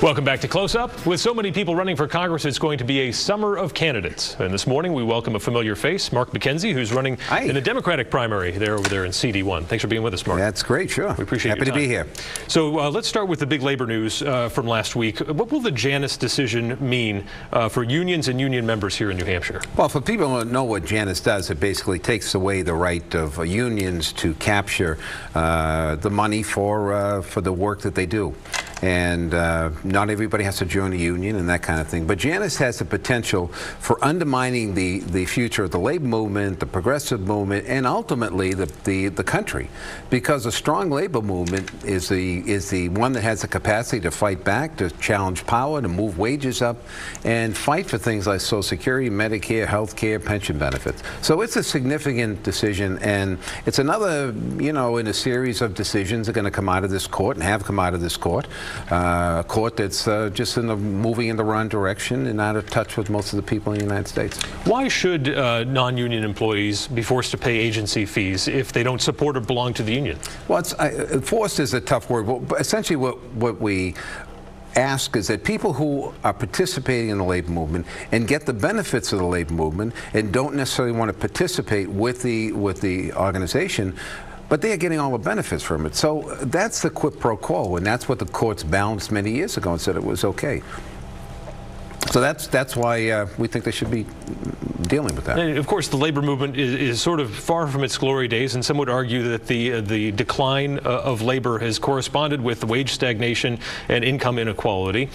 Welcome back to Close Up. With so many people running for Congress, it's going to be a summer of candidates. And this morning, we welcome a familiar face, Mark McKenzie, who's running in the Democratic primary over there in CD1. Thanks for being with us, Mark. That's great, sure. We appreciate Happy to be here. So let's start with the big labor news from last week. What will the Janus decision mean for unions and union members here in New Hampshire? Well, for people who don't know what Janus does, it basically takes away the right of unions to capture the money for the work that they do. And not everybody has to join a union and that kind of thing. But Janus has the potential for undermining the future of the labor movement, the progressive movement, and ultimately the country. Because a strong labor movement is the one that has the capacity to fight back, to challenge power, to move wages up, and fight for things like Social Security, Medicare, health care, pension benefits. So it's a significant decision, and it's another, in a series of decisions that are going to come out of this court and have come out of this court. A court that's just moving in the wrong direction and out of touch with most of the people in the United States. Why should non-union employees be forced to pay agency fees if they don't support or belong to the union? Well, forced is a tough word. Well, essentially what we ask is that people who are participating in the labor movement and get the benefits of the labor movement and don't necessarily want to participate with the organization, but they are getting all the benefits from it. So that's the quid pro quo, and that's what the courts balanced many years ago and said it was okay. So that's why we think they should be dealing with that. And of course, the labor movement is sort of far from its glory days, and some would argue that the decline of labor has corresponded with wage stagnation and income inequality.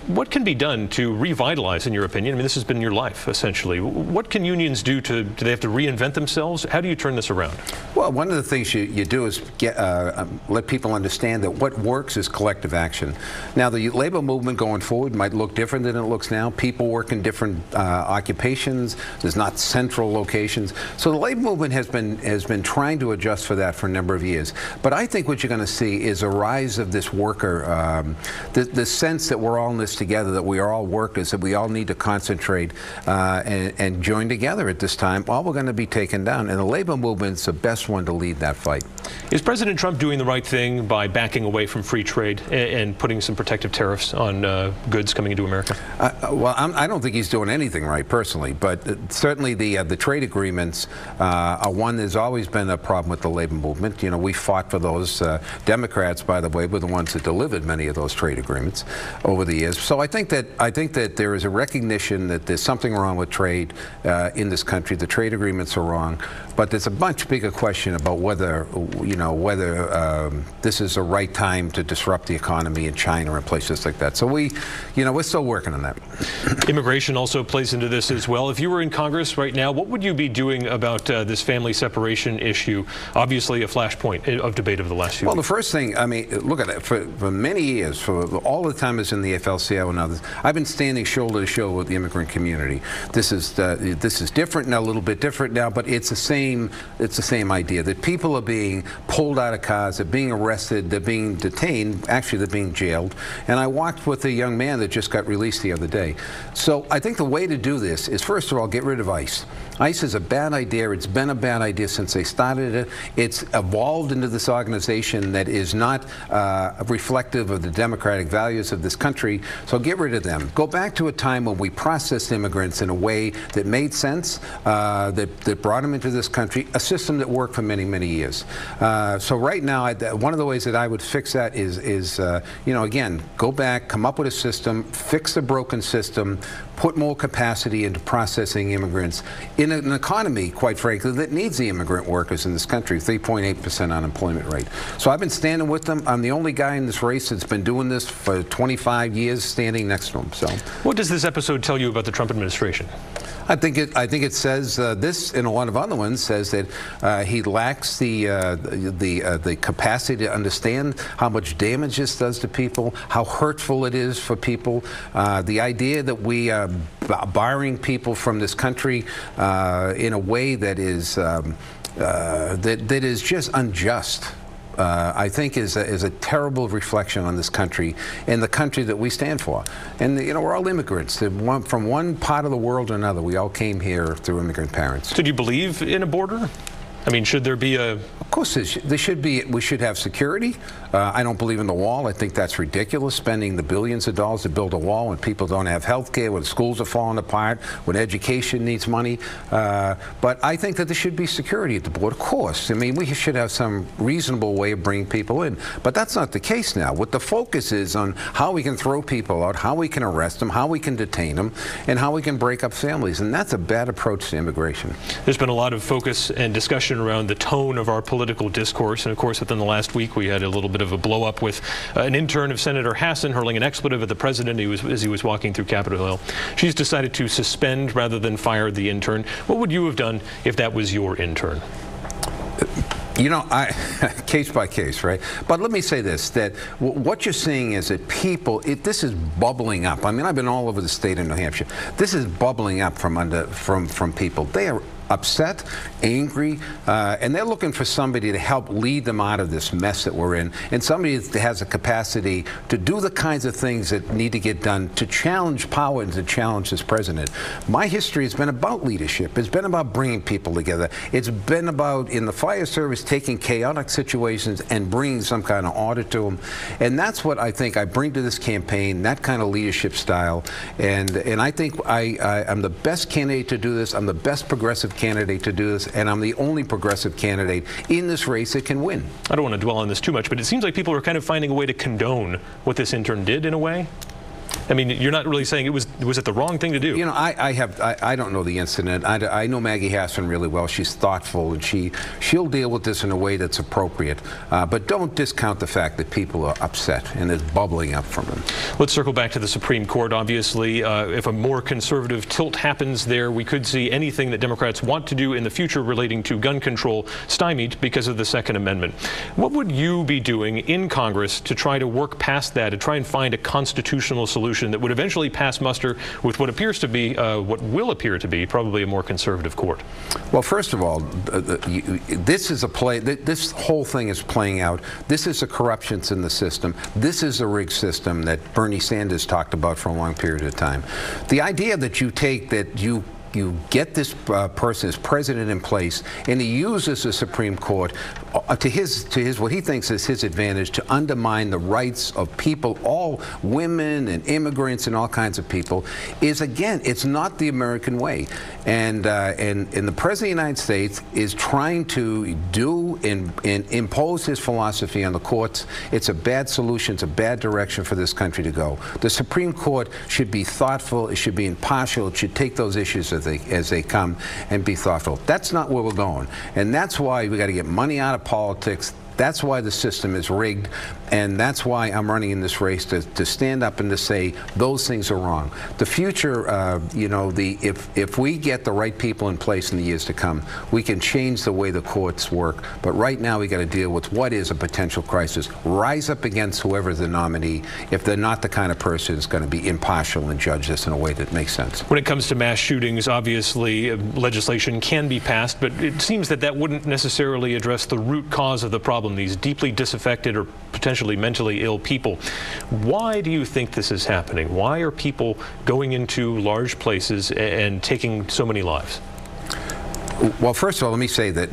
What can be done to revitalize, in your opinion? I mean, this has been your life, essentially. What can unions do do they have to reinvent themselves? How do you turn this around? Well, one of the things you do is let people understand that what works is collective action. Now, the labor movement going forward might look different than it looks now. People work in different occupations. There's not central locations. So the labor movement has been trying to adjust for that for a number of years. But I think what you're going to see is a rise of this worker, the sense that we're all in this together, that we are all workers, that we all need to concentrate and join together at this time, or we're going to be taken down. And the labor movement's the best one to lead that fight. Is President Trump doing the right thing by backing away from free trade and putting some protective tariffs on goods coming into America? Well, I don't think he's doing anything right personally, but certainly the trade agreements are one that's always been a problem with the labor movement. We fought for those. Democrats, by the way, were the ones that delivered many of those trade agreements over the years. So I think that there is a recognition that there's something wrong with trade in this country. The trade agreements are wrong, but there's a much bigger question about whether this is the right time to disrupt the economy in China and places like that. So we're still working on that. Immigration also plays into this as well. If you were in Congress right now, what would you be doing about this family separation issue? Obviously a flashpoint of debate over the last few weeks. Well, the first thing, I mean, look at it. For many years, for all the time I was in the AFL-CIO and others, I've been standing shoulder to shoulder with the immigrant community. This is different now, a little bit different now, but it's the same idea that people are being pulled out of cars, they're being arrested, they're being detained, actually they're being jailed. And I walked with a young man that just got released the other day. So I think the way to do this is, first of all, get rid of ICE. ICE is a bad idea. It's been a bad idea since they started it. It's evolved into this organization that is not reflective of the democratic values of this country. So get rid of them. Go back to a time when we processed immigrants in a way that made sense, that brought them into this country, a system that worked for many, many years. So right now, one of the ways that I would fix that is again, go back, come up with a system, fix the broken system, put more capacity into processing immigrants in an economy, quite frankly, that needs the immigrant workers in this country, 3.8% unemployment rate. So I've been standing with them. I'm the only guy in this race that's been doing this for 25 years, standing next to them. So, what does this episode tell you about the Trump administration? I think it says this, and a lot of other ones, says that he lacks the capacity to understand how much damage this does to people, how hurtful it is for people. The idea that we are barring people from this country in a way that is that is just unjust. I think is a terrible reflection on this country and the country that we stand for. And we're all immigrants from one part of the world to another. We all came here through immigrant parents. So do you believe in a border? I mean, should there be a... Of course, there should be. We should have security. I don't believe in the wall. I think that's ridiculous, spending the billions of dollars to build a wall when people don't have health care, when schools are falling apart, when education needs money. But I think that there should be security at the border. Of course. I mean, we should have some reasonable way of bringing people in. But that's not the case now. What the focus is on how we can throw people out, how we can arrest them, how we can detain them, and how we can break up families. And that's a bad approach to immigration. There's been a lot of focus and discussion around the tone of our political discourse. And of course, within the last week, we had a little bit of a blow up with an intern of Senator Hassan hurling an expletive at the president as he was walking through Capitol Hill. She's decided to suspend rather than fire the intern. What would you have done if that was your intern? You know, case by case, right? But let me say this, that what you're seeing is that people, this is bubbling up. I mean, I've been all over the state of New Hampshire. This is bubbling up from people. They are upset, angry, and they're looking for somebody to help lead them out of this mess that we're in, and somebody that has a capacity to do the kinds of things that need to get done to challenge power and to challenge this president. My history has been about leadership. It's been about bringing people together. It's been about, in the fire service, taking chaotic situations and bringing some kind of order to them. And that's what I think I bring to this campaign, that kind of leadership style. And I think I'm the best candidate to do this. I'm the best progressive candidate to do this, and I'm the only progressive candidate in this race that can win. I don't want to dwell on this too much, but it seems like people are kind of finding a way to condone what this intern did in a way. I mean, you're not really saying was it the wrong thing to do? You know, I don't know the incident. I know Maggie Hassan really well. She's thoughtful, and she'll deal with this in a way that's appropriate. But don't discount the fact that people are upset and it's bubbling up from them. Let's circle back to the Supreme Court. Obviously, if a more conservative tilt happens there, we could see anything that Democrats want to do in the future relating to gun control stymied because of the Second Amendment. What would you be doing in Congress to try to work past that, to try and find a constitutional solution that would eventually pass muster with what appears to be, what will appear to be, probably a more conservative court? Well, first of all, this is a play. This whole thing is playing out. This is a corruption in the system. This is a rigged system that Bernie Sanders talked about for a long period of time. The idea that you take that you get this person as president in place, and he uses the Supreme Court to his what he thinks is his advantage to undermine the rights of people, all women and immigrants and all kinds of people, is, again, it's not the American way. And the President of the United States is trying to do and impose his philosophy on the courts. It's a bad solution. It's a bad direction for this country to go. The Supreme Court should be thoughtful. It should be impartial. It should take those issues as they come and be thoughtful. That's not where we're going. And that's why we got to get money out of politics. That's why the system is rigged, and that's why I'm running in this race to stand up and to say those things are wrong. The future, you know, if we get the right people in place in the years to come, we can change the way the courts work. But right now, we got to deal with what is a potential crisis. Rise up against whoever's the nominee if they're not the kind of person who's going to be impartial and judge this in a way that makes sense. When it comes to mass shootings, obviously legislation can be passed, but it seems that wouldn't necessarily address the root cause of the problem. These deeply disaffected or potentially mentally ill people. Why do you think this is happening? Why are people going into large places and taking so many lives? Well, first of all, let me say that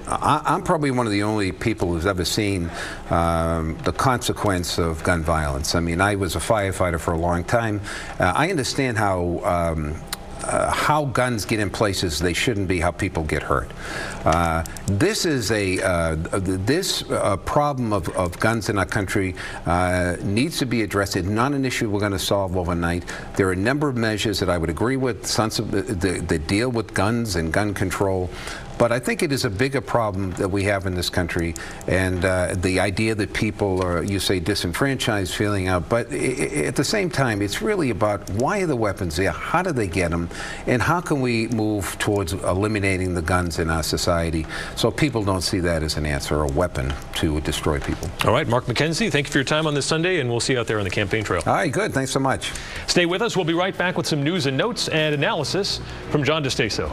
I'm probably one of the only people who's ever seen the consequence of gun violence. I mean, I was a firefighter for a long time. I understand how guns get in places they shouldn't be, how people get hurt. This is this problem of guns in our country needs to be addressed. It's not an issue we're going to solve overnight. There are a number of measures that I would agree with that deal with guns and gun control. But I think it is a bigger problem that we have in this country, and the idea that people are, you say, disenfranchised, feeling out. But at the same time, it's really about why are the weapons there, how do they get them, and how can we move towards eliminating the guns in our society so people don't see that as an answer or a weapon to destroy people. All right, Mark McKenzie, thank you for your time on this Sunday, and we'll see you out there on the campaign trail. All right, good. Thanks so much. Stay with us. We'll be right back with some news and notes and analysis from John DeStaso.